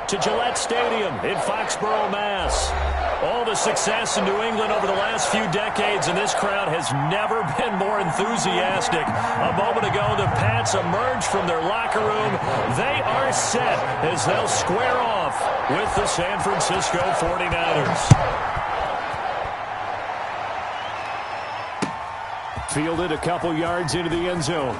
to Gillette Stadium in Foxborough, Mass. All the success in New England over the last few decades, and this crowd has never been more enthusiastic. A moment ago, the Pats emerged from their locker room. They are set as they'll square off with the San Francisco 49ers. Fielded a couple yards into the end zone.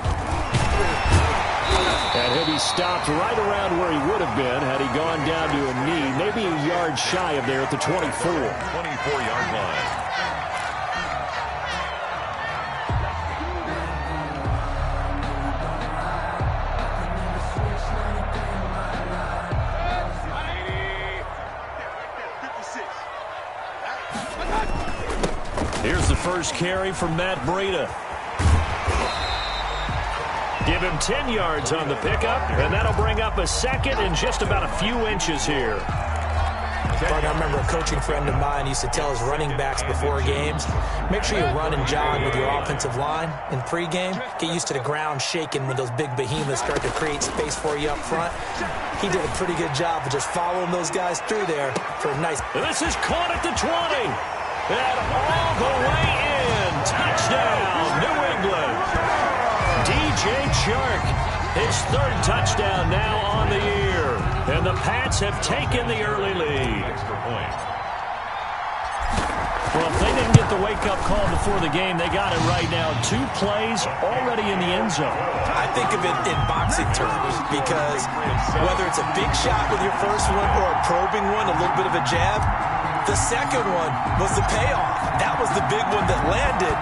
And he'll be stopped right around where he would have been had he gone down to a knee, maybe a yard shy of there at the 24. 24-yard line. Here's the first carry from Matt Breida. Give him 10 yards on the pickup, and that'll bring up a second in just about a few inches here. I remember a coaching friend of mine used to tell his running backs before games, make sure you run and jog with your offensive line in pregame. Get used to the ground shaking when those big behemoths start to create space for you up front. He did a pretty good job of just following those guys through there for a nice... This is caught at the 20. And all the way in. Touchdown, New England. DJ Chark, his third touchdown now on the year. And the Pats have taken the early lead. Extra point. Well, if they didn't get the wake-up call before the game, they got it right now. 2 plays already in the end zone. I think of it in boxing terms because whether it's a big shot with your first one or a probing one, a little bit of a jab, the second one was the payoff. That was the big one that landed.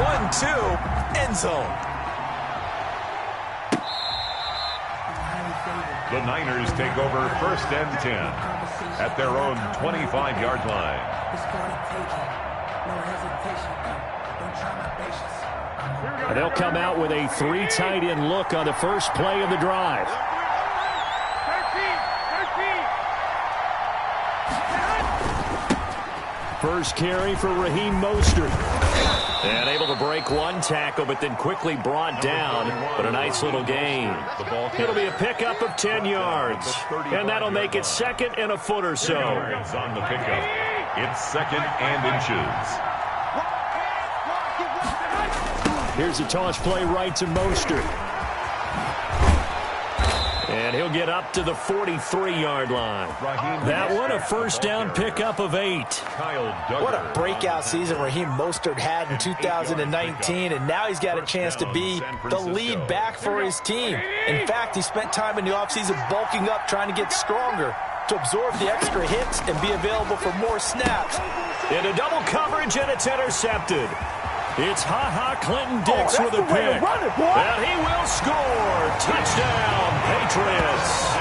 1-2, end zone. The Niners take over first and 10 at their own 25-yard line. And they'll come out with a 3 tight end look on the first play of the drive. First carry for Raheem Mostert. And able to break one tackle, but then quickly brought down. But a nice little gain. It'll be a pickup of 10 yards. And that'll make it second and a foot or so. On the pickup. It's second and inches. Here's a toss play right to Mostert. And he'll get up to the 43-yard line. That one a first down pickup of 8. What a breakout season Raheem Mostert had in 2019, and now he's got a chance to be the lead back for his team. In fact, he spent time in the offseason bulking up, trying to get stronger to absorb the extra hits and be available for more snaps. Into double coverage, and it's intercepted. It's Clinton-Dix with a pick. And he will score. Touchdown, Patriots.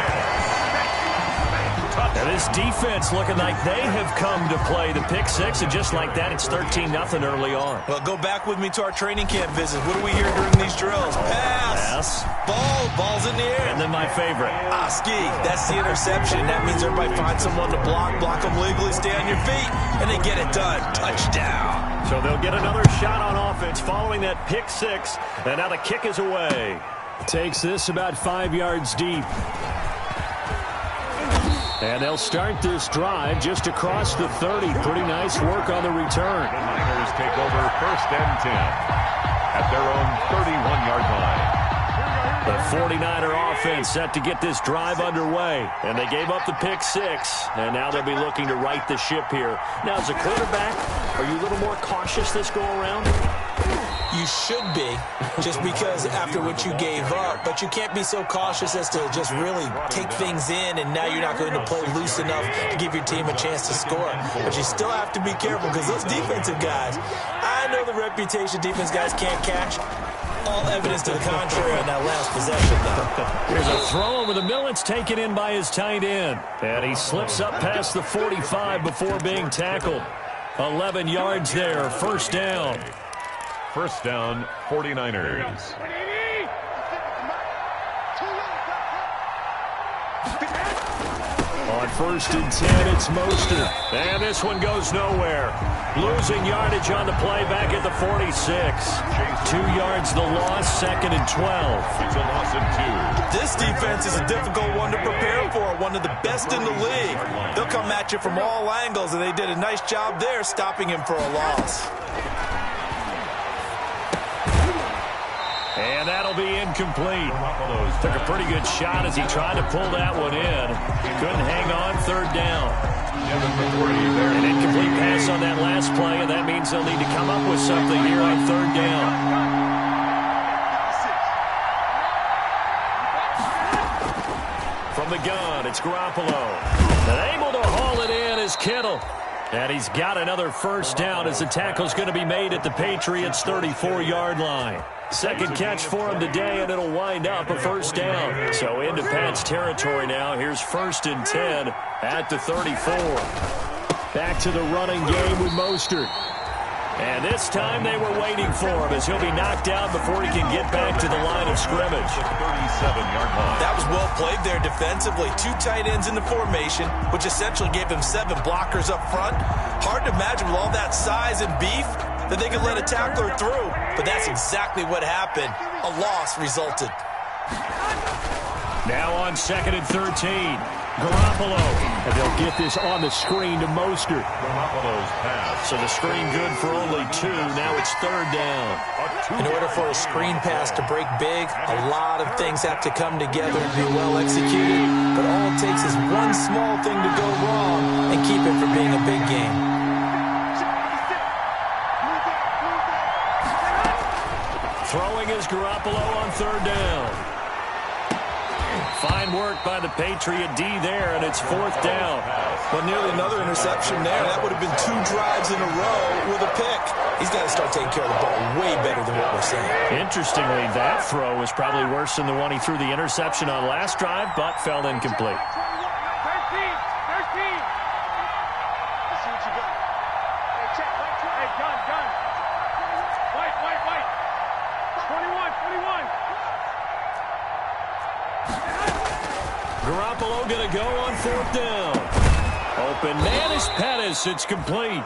And this defense looking like they have come to play the pick 6, and just like that, it's 13-0 early on. Well, go back with me to our training camp visit. What do we hear during these drills? Pass. Ball's in the air. And then my favorite. Ski. That's the interception. That means everybody finds someone to block them legally, stay on your feet, and they get it done. Touchdown. So they'll get another shot on offense following that pick 6, and now the kick is away. Takes this about 5 yards deep. And they'll start this drive just across the 30. Pretty nice work on the return. The Niners take over first and 10 at their own 31-yard line. The 49er offense set to get this drive underway. And they gave up the pick 6. And now they'll be looking to right the ship here. Now, as a quarterback, are you a little more cautious this go-around? You should be, just because after what you gave up. But you can't be so cautious as to just really take things in, and now you're not going to play loose enough to give your team a chance to score. But you still have to be careful, because those defensive guys, I know the reputation defense guys can't catch. All evidence to the contrary on that last possession, though. Here's a throw over the middle. It's taken in by his tight end. And he slips up past the 45 before being tackled. 11 yards there, first down. First down, 49ers. On On 1st and 10, it's Mostert. And this one goes nowhere. Losing yardage on the play back at the 46. 2 yards the loss, 2nd and 12. It's a loss of 2. This defense is a difficult one to prepare for, one of the best in the league. They'll come at you from all angles, and they did a nice job there stopping him for a loss. And that'll be incomplete. Took a pretty good shot as he tried to pull that one in. Couldn't hang on, 3rd down. An incomplete pass on that last play, and that means they'll need to come up with something here on 3rd down. From the gun, it's Garoppolo. And able to haul it in is Kittle. And he's got another 1st down as the tackle's going to be made at the Patriots' 34-yard line. 2nd catch for him today, and it'll wind up a 1st down. So into Pat's territory now. Here's 1st and 10 at the 34. Back to the running game with Mostert. And this time they were waiting for him as he'll be knocked out before he can get back to the line of scrimmage. 37-yard line. That was well played there defensively. 2 tight ends in the formation, which essentially gave him 7 blockers up front. Hard to imagine with all that size and beef that they could let a tackler through. But that's exactly what happened. A loss resulted. Now on 2nd and 13. Garoppolo. And they'll get this on the screen to Mostert. Garoppolo's pass. So the screen good for only 2. Now it's 3rd down. In order for a screen pass to break big, a lot of things have to come together and be well executed. But all it takes is one small thing to go wrong and keep it from being a big game. Throwing is Garoppolo on 3rd down. Fine work by the Patriot D there, and it's 4th down. Well, nearly another interception there. That would have been 2 drives in a row with a pick. He's got to start taking care of the ball way better than what we're saying. Interestingly, that throw was probably worse than the one he threw the interception on last drive, but fell incomplete. 13. Let's see what you got. Hey, check. Hey, gun. White. 21. Garoppolo going to go on 4th down. Open man is Pettis. It's complete.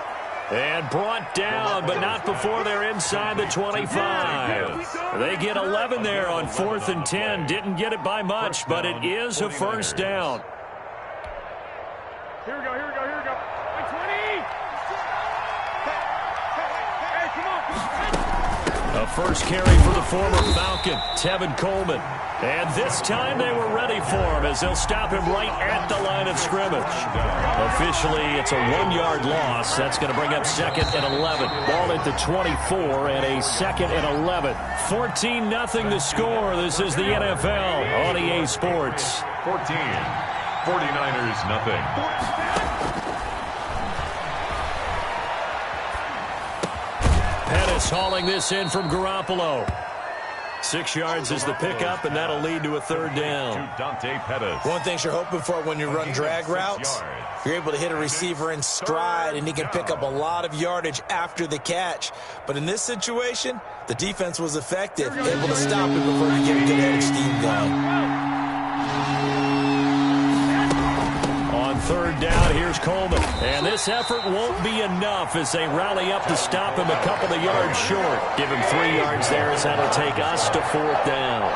And brought down, but not before they're inside the 25. They get 11 there on 4th and 10. Didn't get it by much, but it is a 1st down. Here we go. 20. Hey, come on. A first carry for the former Falcon, Tevin Coleman. And this time they were ready for him as they'll stop him right at the line of scrimmage. Officially, it's a 1-yard loss. That's going to bring up 2nd and 11. Ball at the 24 and a 2nd and 11. 14-0 the score. This is the NFL on EA Sports. 14. 49ers, nothing. Pettis hauling this in from Garoppolo. 6 yards is the pickup, and that'll lead to a 3rd down. To Dante Pettis. One thing you're hoping for when you run drag routes, you're able to hit a receiver in stride, and he can pick up a lot of yardage after the catch. But in this situation, the defense was effective, able to stop him before you get a good-headed steam going. On 3rd down, here's Coleman. And this effort won't be enough as they rally up to stop him a couple of yards short. Give him 3 yards there as that'll take us to 4th down.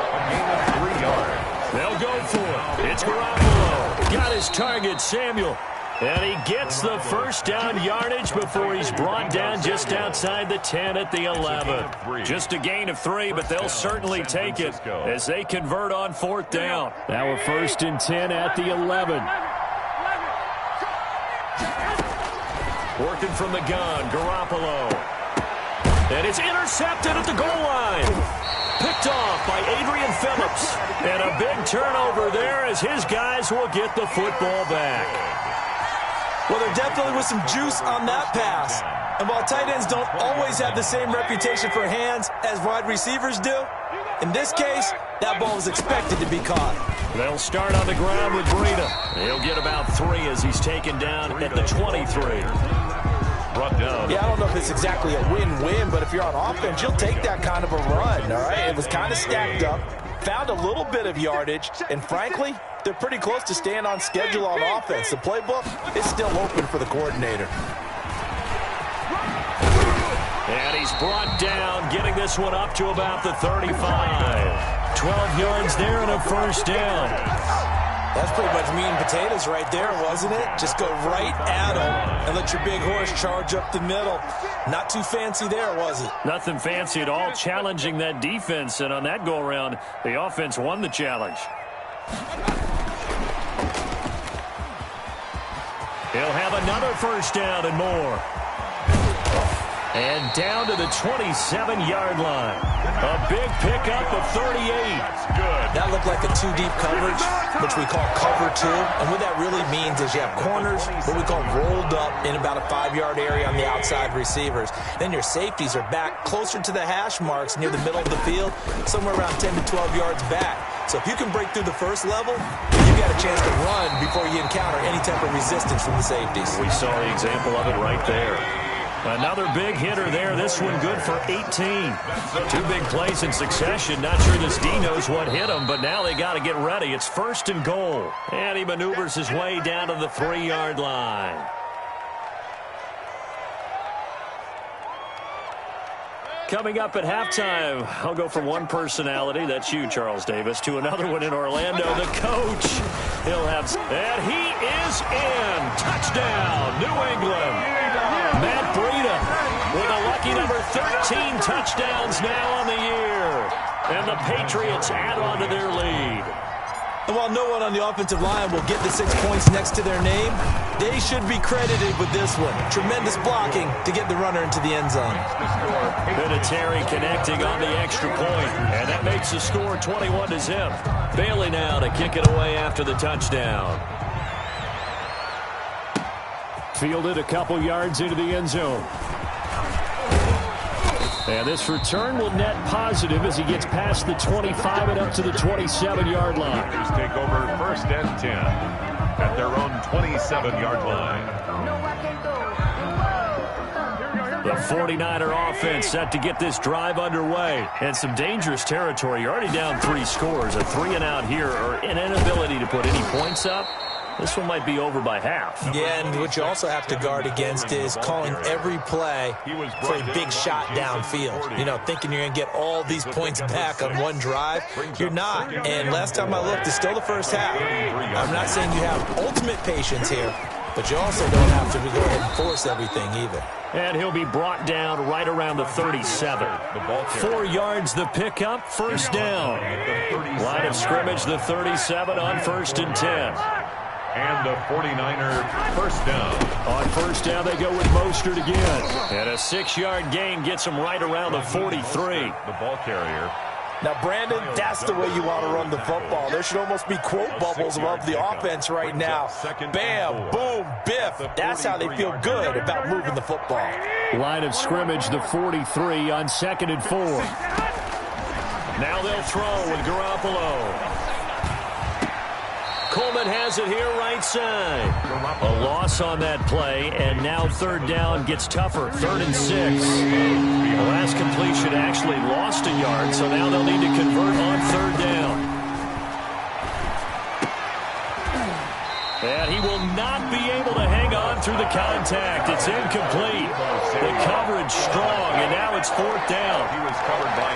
3 yards. They'll go for it. It's Garoppolo. Got his target, Samuel. And he gets the 1st down yardage before he's brought down just outside the 10 at the 11. Just a gain of 3, but they'll certainly take it as they convert on 4th down. Now a 1st and 10 at the 11. Working from the gun, Garoppolo. And it's intercepted at the goal line. Picked off by Adrian Phillips. And a big turnover there as his guys will get the football back. Well, there definitely was some juice on that pass. And while tight ends don't always have the same reputation for hands as wide receivers do, in this case, that ball was expected to be caught. They'll start on the ground with Breida. He'll get about 3 as he's taken down at the 23. Brought down. Yeah, I don't know if it's exactly a win-win, but if you're on offense, you'll take that kind of a run, all right? It was kind of stacked up, found a little bit of yardage, and frankly, they're pretty close to staying on schedule on offense. The playbook is still open for the coordinator. And he's brought down, getting this one up to about the 35. 12 yards there and a first down. That's pretty much meat and potatoes right there, wasn't it? Just go right at him and let your big horse charge up the middle. Not too fancy there, was it? Nothing fancy at all, challenging that defense. And on that go-around, the offense won the challenge. He'll have another first down and more. And down to the 27-yard line. A big pickup of 38. That looked like a two-deep coverage, which we call cover two. And what that really means is you have corners, what we call rolled up in about a 5-yard area on the outside receivers. Then your safeties are back closer to the hash marks near the middle of the field, somewhere around 10 to 12 yards back. So if you can break through the first level, you got a chance to run before you encounter any type of resistance from the safeties. We saw the example of it right there. Another big hitter there. This one good for 18. Two big plays in succession. Not sure this D knows what hit him, but now they got to get ready. It's first and goal. And he maneuvers his way down to the 3-yard line. Coming up at halftime, I'll go from one personality, that's you, Charles Davis, to another one in Orlando, the coach. He'll have, and he is in. Touchdown, New England. Matt Breida with a lucky number 13 touchdowns now on the year. And the Patriots add on to their lead. And while no one on the offensive line will get the 6 points next to their name, they should be credited with this one. Tremendous blocking to get the runner into the end zone. Vinatieri connecting on the extra point, and that makes the score 21-0. Bailey now to kick it away after the touchdown. Fielded a couple yards into the end zone. And this return will net positive as he gets past the 25 and up to the 27-yard line. Panthers take over first and 10 at their own 27-yard line. The 49er offense set to get this drive underway. And some dangerous territory. You're already down 3 scores. A 3-and-out here or an inability to put any points up. This one might be over by half. Yeah, and what you also have to guard against is calling every play for a big shot downfield. You know, thinking you're going to get all these points back on one drive. You're not. And last time I looked, it's still the first half. I'm not saying you have ultimate patience here, but you also don't have to go ahead and force everything either. And he'll be brought down right around the 37. 4 yards the pickup, first down. Line of scrimmage, the 37 on first and 10. And the 49er first down. On first down, they go with Mostert again. And a 6-yard gain gets him right around the 43. The ball carrier. Now, Brandon, that's the way you want to run the football. There should almost be quote bubbles above the offense right now. Bam, boom, biff. That's how they feel good about moving the football. Line of scrimmage, the 43 on 2nd and 4. Now they'll throw with Garoppolo. Coleman has it here right side. A loss on that play, and now third down gets tougher. 3rd and 6. The last completion actually lost a yard, so now they'll need to convert on 3rd down. And he will not be able to hang on through the contact. It's incomplete. The coverage strong, and now it's 4th down.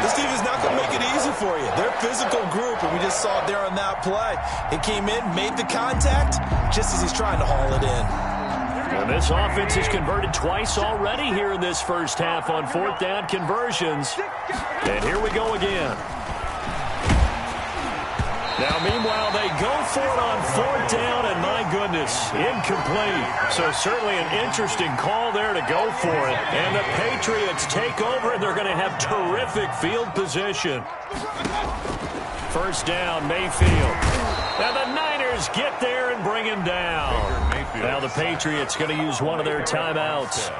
This team is not going to make it easy for you. They're a physical group, and we just saw it there on that play. He came in, made the contact, just as he's trying to haul it in. And this offense has converted twice already here in this first half on 4th down conversions. And here we go again. Now, meanwhile, they go for it on 4th down, and my goodness, incomplete. So certainly an interesting call there to go for it. And the Patriots take over, and they're going to have terrific field position. First down, Mayfield. Now the Niners get there and bring him down. Now the Patriots going to use one of their timeouts,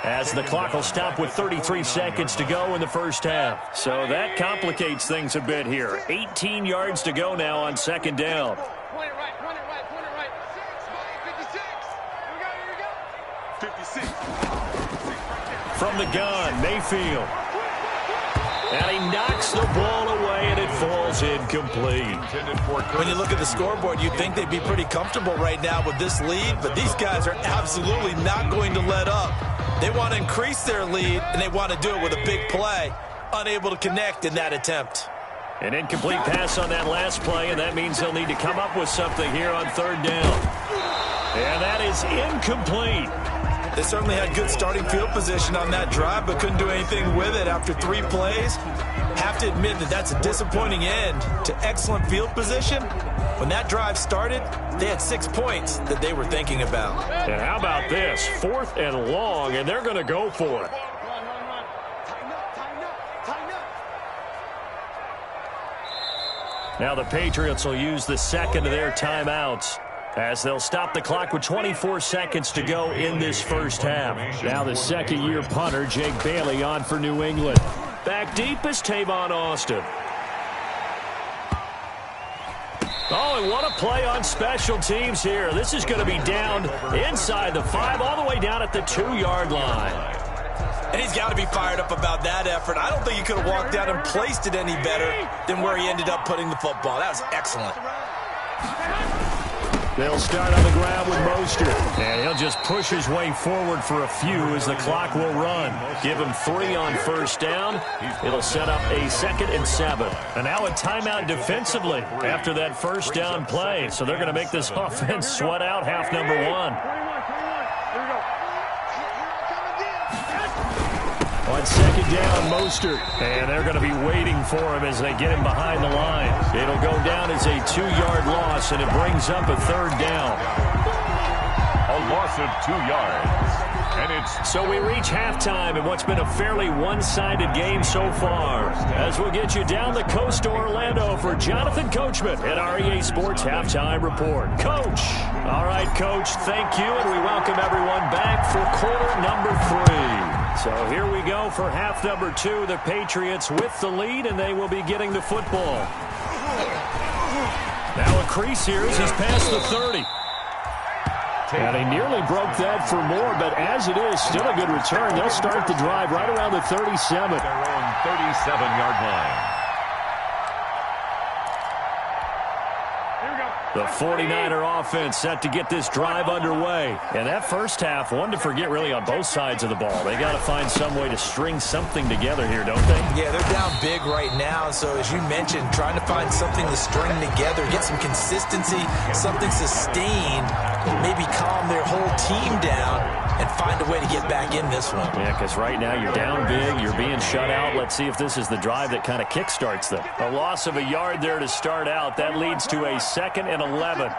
as the clock will stop with 33 seconds to go in the first half. So that complicates things a bit here. 18 yards to go now on 2nd down. Point it right. 56. Here we go. 56. From the gun, Mayfield. And he knocks the ball away, and it falls incomplete. When you look at the scoreboard, you'd think they'd be pretty comfortable right now with this lead, but these guys are absolutely not going to let up. They want to increase their lead, and they want to do it with a big play. Unable to connect in that attempt. An incomplete pass on that last play, and that means they'll need to come up with something here on third down. And that is incomplete. They certainly had good starting field position on that drive, but couldn't do anything with it after 3 plays. Have to admit that that's a disappointing end to excellent field position. When that drive started, they had 6 points that they were thinking about. And how about this? 4th and long, and they're going to go for it. Now the Patriots will use the second of their timeouts as they'll stop the clock with 24 seconds to go in this first half. Now the second-year punter, Jake Bailey, on for New England. Back deep is Tavon Austin. Oh, and what a play on special teams here. This is going to be down inside the 5, all the way down at the 2-yard line. And he's got to be fired up about that effort. I don't think he could have walked out and placed it any better than where he ended up putting the football. That was excellent. They'll start on the ground with Mostert. And he'll just push his way forward for a few as the clock will run. Give him 3 on first down. It'll set up a 2nd and 7. And now a timeout defensively after that first down play. So they're going to make this offense sweat out half number 1. On second down, Mostert. And they're going to be waiting for him as they get him behind the line. It'll go down as a 2-yard loss, and it brings up a 3rd down. A loss of 2 yards. And it's so we reach halftime in what's been a fairly one-sided game so far. As we'll get you down the coast to Orlando for Jonathan Coachman at our EA Sports Halftime Report. Coach. All right, Coach, thank you, and we welcome everyone back for quarter number 3. So here we go for half number 2. The Patriots with the lead, and they will be getting the football. Now a crease here as he's past the 30. And he nearly broke that for more, but as it is, still a good return. They'll start the drive right around the 37. Their own 37-yard line. The 49er offense set to get this drive underway. And that first half, one to forget really on both sides of the ball. They got to find some way to string something together here, don't they? Yeah, they're down big right now. So as you mentioned, trying to find something to string together, get some consistency, something sustained, maybe calm their whole team down and find a way to get back in this one. Yeah, because right now you're down big, you're being shut out. Let's see if this is the drive that kind of kickstarts them. A loss of a yard there to start out. That leads to a 2nd and 11.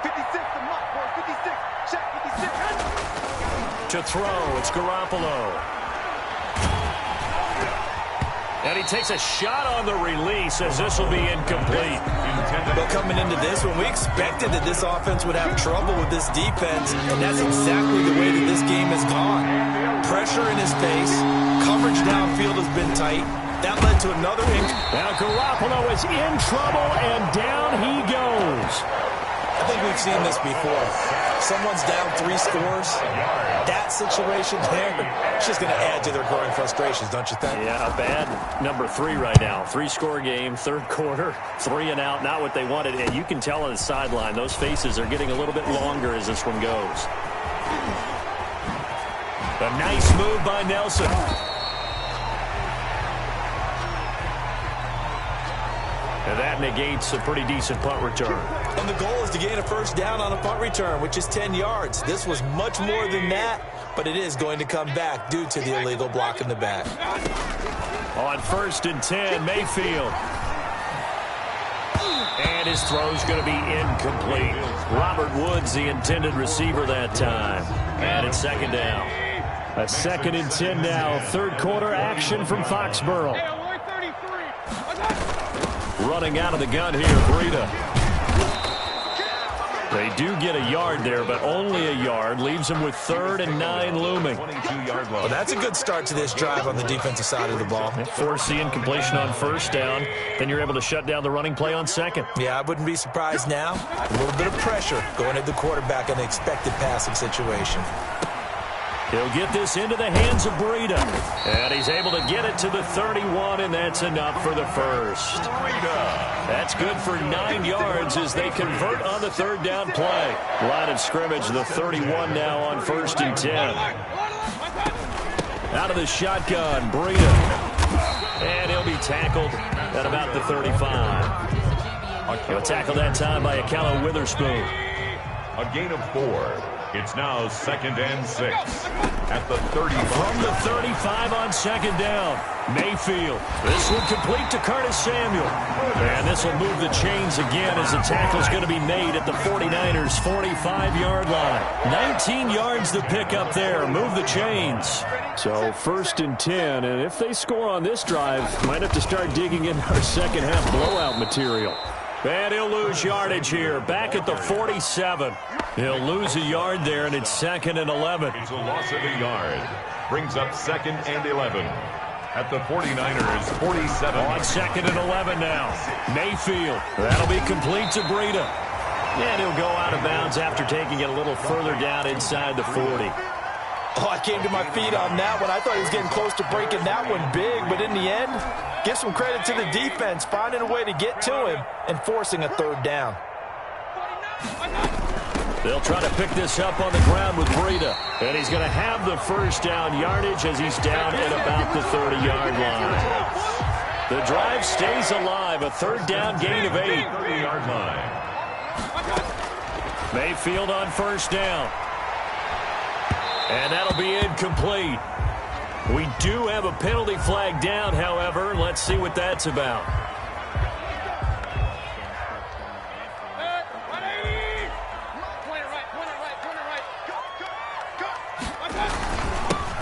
56, the mark, boys, 56. Check 56. To throw, it's Garoppolo. And he takes a shot on the release as this will be incomplete. But coming into this one, we expected that this offense would have trouble with this defense, and that's exactly the way that this game has gone. Pressure in his face, coverage downfield has been tight. That led to another Now Garoppolo is in trouble, and down he goes. I think we've seen this before. Someone's down 3 scores. That situation there, it's just going to add to their growing frustrations, don't you think? Yeah, a bad number 3 right now. 3-score game, 3rd quarter, 3 and out, not what they wanted. And you can tell on the sideline, those faces are getting a little bit longer as this one goes. A nice move by Nelson. And that negates a pretty decent punt return. And the goal is to gain a first down on a punt return, which is 10 yards. This was much more than that, but it is going to come back due to the illegal block in the back. On 1st and 10, Mayfield. And his throw's going to be incomplete. Robert Woods, the intended receiver that time. And it's 2nd down. A 2nd and 10 now. 3rd quarter action from Foxborough. Running out of the gun here, Breida. They do get a yard there, but only a yard. Leaves them with 3rd and 9 looming. 22-yard line. Well, that's a good start to this drive on the defensive side of the ball. Force the incompletion on 1st down. Then you're able to shut down the running play on 2nd. Yeah, I wouldn't be surprised now. A little bit of pressure going at the quarterback in an expected passing situation. He'll get this into the hands of Breida. And he's able to get it to the 31, and that's enough for the first. That's good for 9 yards as they convert on the third down play. Line of scrimmage, the 31 now on 1st and 10. Out of the shotgun, Breida. And he'll be tackled at about the 35. He'll tackle that time by Akello Witherspoon. A gain of 4. It's now 2nd and 6 at the 35. From the 35 on 2nd down, Mayfield. This one complete to Curtis Samuel. And this will move the chains again as the tackle's going to be made at the 49ers' 45-yard line. 19 yards to pick up there. Move the chains. So 1st and 10, and if they score on this drive, might have to start digging in our second half blowout material. And he'll lose yardage here, back at the 47. He'll lose a yard there, and it's 2nd and 11. It's a loss of a yard. Brings up 2nd and 11 at the 49ers' 47. On 2nd and 11 now. Mayfield. That'll be complete to Breida. And he'll go out of bounds after taking it a little further down inside the 40. Oh, I came to my feet on that one. I thought he was getting close to breaking that one big, but in the end, give some credit to the defense, finding a way to get to him and forcing a 3rd down. They'll try to pick this up on the ground with Breida. And he's going to have the 1st down yardage as he's down at about the 30-yard line. The drive stays alive, a 3rd down gain of 8. 30-yard line. Mayfield on 1st down. And that'll be incomplete. We do have a penalty flag down, however. Let's see what that's about.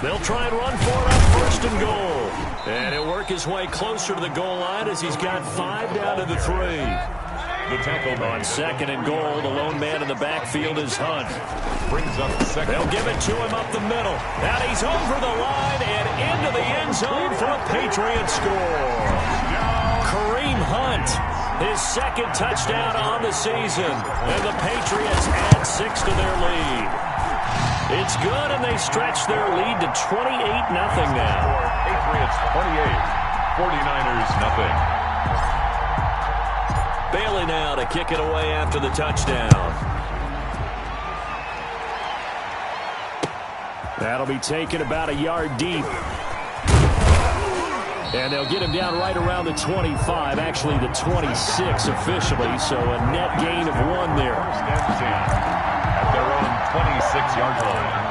They'll try and run for it on 1st and goal. And he'll work his way closer to the goal line as he's got 5 down to the 3. The tackle on 2nd and goal. The lone man in the backfield is Hunt. Brings up 2nd. They'll give it to him up the middle. And he's over the line and into the end zone for a Patriot score. Kareem Hunt, his 2nd touchdown on the season. And the Patriots add 6 to their lead. It's good, and they stretch their lead to 28-0 now. Patriots 28, 49ers nothing. Bailey now to kick it away after the touchdown. That'll be taken about a yard deep. And they'll get him down right around the 25, actually the 26 officially, so a net gain of 1 there. At their own 26-yard line.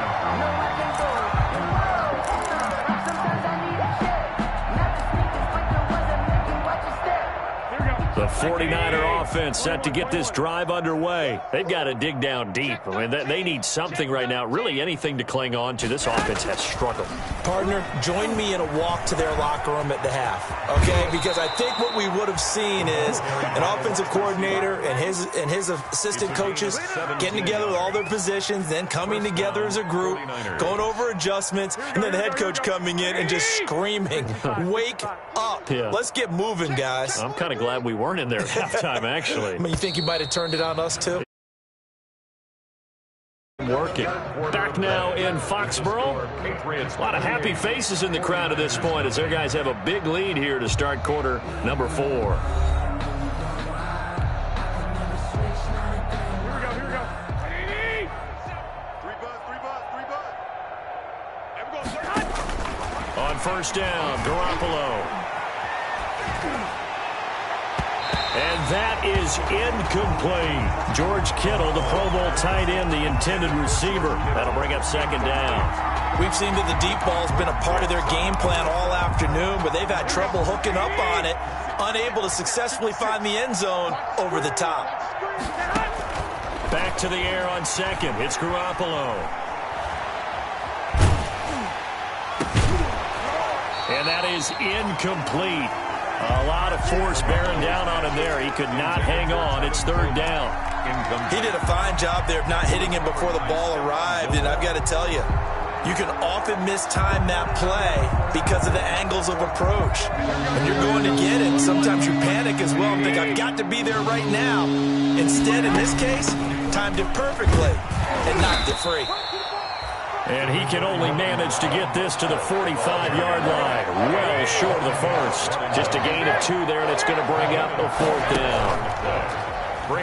The 49er offense set to get this drive underway. They've got to dig down deep. I mean, they need something right now, really anything to cling on to. This offense has struggled. Partner, join me in a walk to their locker room at the half, okay? Because I think what we would have seen is an offensive coordinator and his assistant coaches getting together with all their positions, then coming together as a group, going over adjustments, and then the head coach coming in and just screaming, wake up. Yeah. Let's get moving, guys. I'm kind of glad we weren't in there at halftime, actually. I mean, you think you might have turned it on us, too? Working. Back now in Foxborough. A lot of happy faces in the crowd at this point as their guys have a big lead here to start quarter number 4. Here we go. Three bud. And we go. On 1st down, Garoppolo. And that is incomplete. George Kittle, the Pro Bowl tight end, the intended receiver. That'll bring up 2nd down. We've seen that the deep ball's been a part of their game plan all afternoon, but they've had trouble hooking up on it, unable to successfully find the end zone over the top. Back to the air on 2nd. It's Garoppolo. And that is incomplete. A lot of force bearing down on him there. He could not hang on. It's 3rd down. He did a fine job there of not hitting him before the ball arrived, and I've got to tell you, you can often mistime that play because of the angles of approach. When you're going to get it, sometimes you panic as well and think, I've got to be there right now. Instead, in this case, timed it perfectly and knocked it free. And he can only manage to get this to the 45-yard line. Well short of the first. Just a gain of 2 there, and it's going to bring up a 4th down.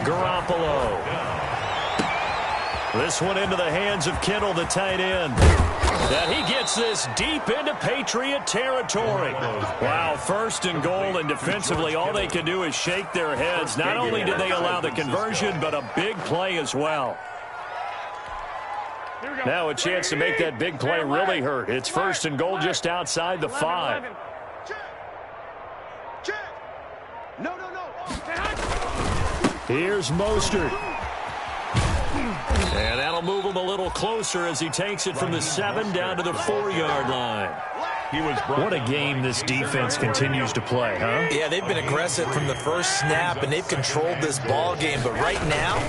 Garoppolo. This one into the hands of Kittle, the tight end. And he gets this deep into Patriot territory. Wow, 1st and goal, and defensively all they can do is shake their heads. Not only did they allow the conversion, but a big play as well. Now a chance to make that big play really hurt. It's 1st and goal just outside the 5. Here's Mostert. And that'll move him a little closer as he takes it from the 7 down to the 4-yard line. What a game this defense continues to play, huh? Yeah, they've been aggressive from the first snap, and they've controlled this ball game. But right now,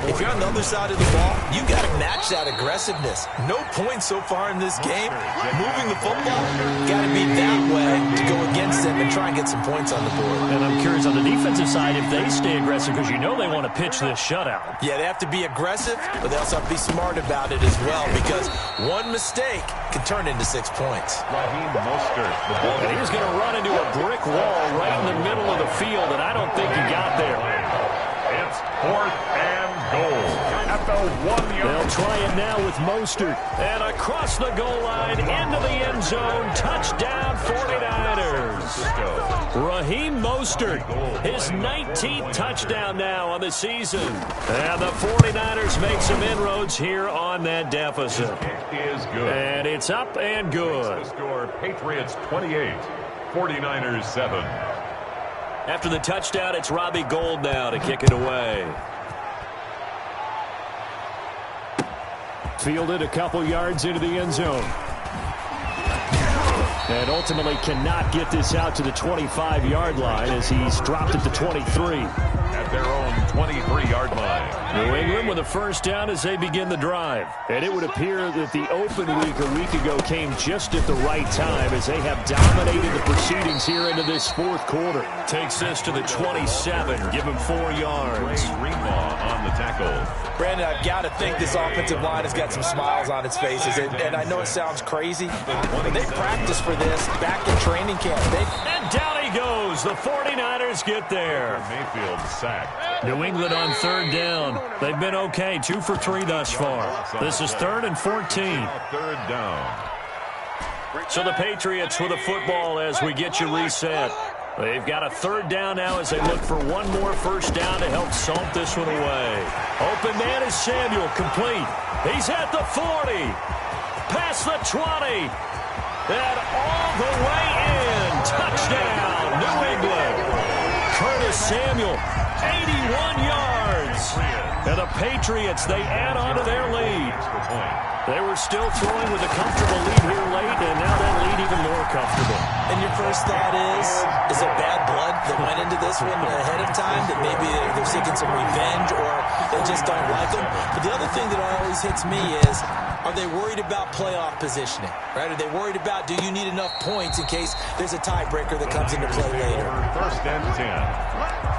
if you're on the other side of the ball, you got to match that aggressiveness. No points so far in this game. Moving the football, got to be that way to go against them and try and get some points on the board. And I'm curious on the defensive side if they stay aggressive, because you know they want to pitch this shutout. Yeah, they have to be aggressive, but they also have to be smart about it as well, because one mistake can turn into 6 points. And he's going to run into a brick wall right in the middle of the field, and I don't think he got there. It's 4th and goal at the 1-yard. They'll try it now with Mostert. And across the goal line, into the end zone, touchdown 49ers. Raheem Mostert, his 19th touchdown now on the season. And the 49ers make some inroads here on that deficit. It is good. And it's up and good. The score, Patriots 28, 49ers 7. After the touchdown, it's Robbie Gould now to kick it away. Fielded a couple yards into the end zone. And ultimately cannot get this out to the 25-yard line as he's dropped at the 23. At their own 23-yard line. New England with a 1st down as they begin the drive. And it would appear that the open week a week ago came just at the right time as they have dominated the proceedings here into this 4th quarter. Takes this to the 27, give him 4 yards. Greenlaw on the tackle. Brandon, I've got to think this offensive line has got some smiles on its faces. And I know it sounds crazy, but they practiced for this back in training camp. And down he goes. The 49ers get there. Mayfield sacked. New England on 3rd down. They've been okay, 2 for 3 thus far. This is 3rd and 14. 3rd down. So the Patriots with a football as we get you reset. They've got a 3rd down now as they look for one more 1st down to help salt this one away. Open man is Samuel, complete. He's at the 40. Past the 20. And all the way in. Touchdown, New England. Curtis Samuel, 81 yards. And the Patriots, they add on to their lead. They were still throwing with a comfortable lead here late, and now that lead even more comfortable. And your first thought is it bad blood that went into this one ahead of time, that maybe they're seeking some revenge or they just don't like them? But the other thing that always hits me is, are they worried about playoff positioning? Right? Are they worried about, do you need enough points in case there's a tiebreaker that comes into play later? 1st and 10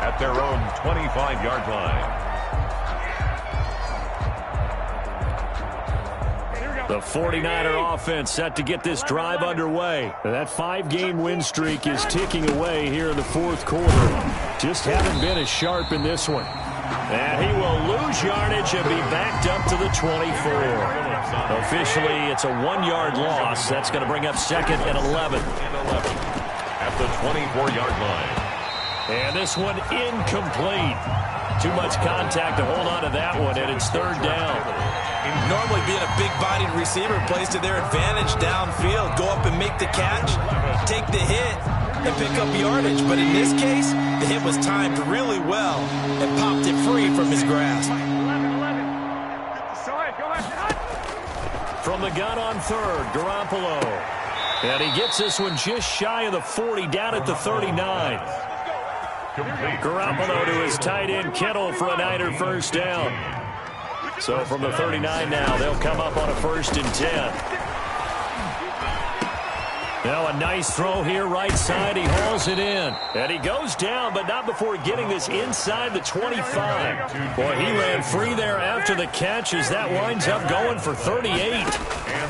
at their own 25-yard line. The 49er offense set to get this drive underway. That 5-game win streak is ticking away here in the 4th quarter. Just haven't been as sharp in this one. And he will lose yardage and be backed up to the 24. Officially, it's a 1-yard loss. That's going to bring up 2nd and 11. At the 24-yard line. And this one incomplete. Too much contact to hold on to that one, and it's 3rd down. Normally being a big-bodied receiver plays to their advantage downfield. Go up and make the catch, take the hit, and pick up yardage. But in this case, the hit was timed really well and popped it free from his grasp. From the gun on 3rd, Garoppolo. And he gets this one just shy of the 40, down at the 39. Garoppolo to his tight end, Kittle, for a Niner 1st down. So from the 39 now, they'll come up on a 1st and 10. Now a nice throw here, right side. He hauls it in. And he goes down, but not before getting this inside the 25. Boy, he ran free there after the catch as that winds up going for 38.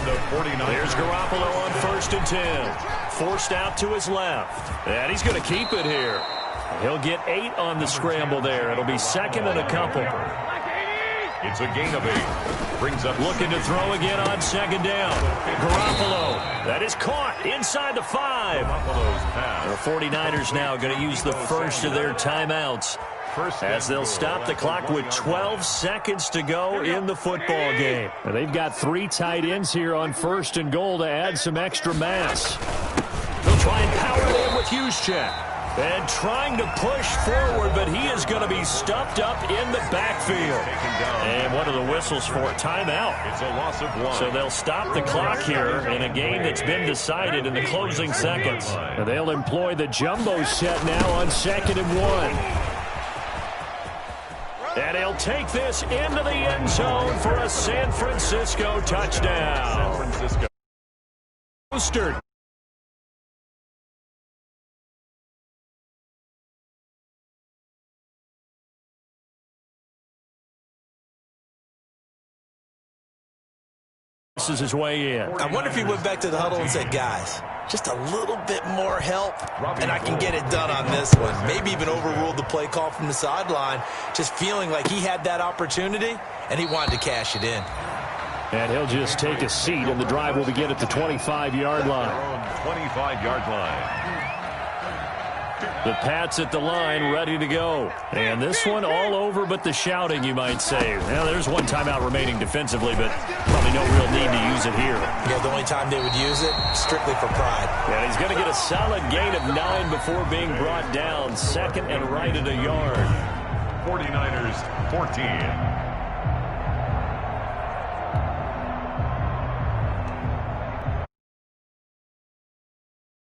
the 49ers. There's Garoppolo on 1st and 10. Forced out to his left. And he's going to keep it here. He'll get 8 on the scramble there. It'll be 2nd and a couple. It's a gain of 8. Brings up looking to throw again on 2nd down. Garoppolo. That is caught inside the 5. The 49ers now going to use the first of their timeouts as they'll stop the clock with 12 seconds to go in the football game. And they've got 3 tight ends here on 1st and goal to add some extra mass. They'll try and power it in with Juszczyk. And trying to push forward, but he is going to be stuffed up in the backfield. And what are the whistles for? Timeout. It's a loss of 1. So they'll stop the clock here in a game that's been decided in the closing seconds. And they'll employ the jumbo set now on 2nd and 1. And he'll take this into the end zone for a San Francisco touchdown. San Francisco. Mostert. Is his way in. I wonder if he went back to the huddle and said, guys, just a little bit more help, and I can get it done on this one. Maybe even overruled the play call from the sideline, just feeling like he had that opportunity, and he wanted to cash it in. And he'll just take a seat, and the drive will begin at the 25-yard line. 25-yard line. The Pats at the line, ready to go. And this one all over but the shouting, you might say. Well, there's one timeout remaining defensively, but probably no real need to use it here. Yeah, the only time they would use it, strictly for pride. And he's going to get a solid gain of 9 before being brought down. 2nd and right at a yard. 49ers 14.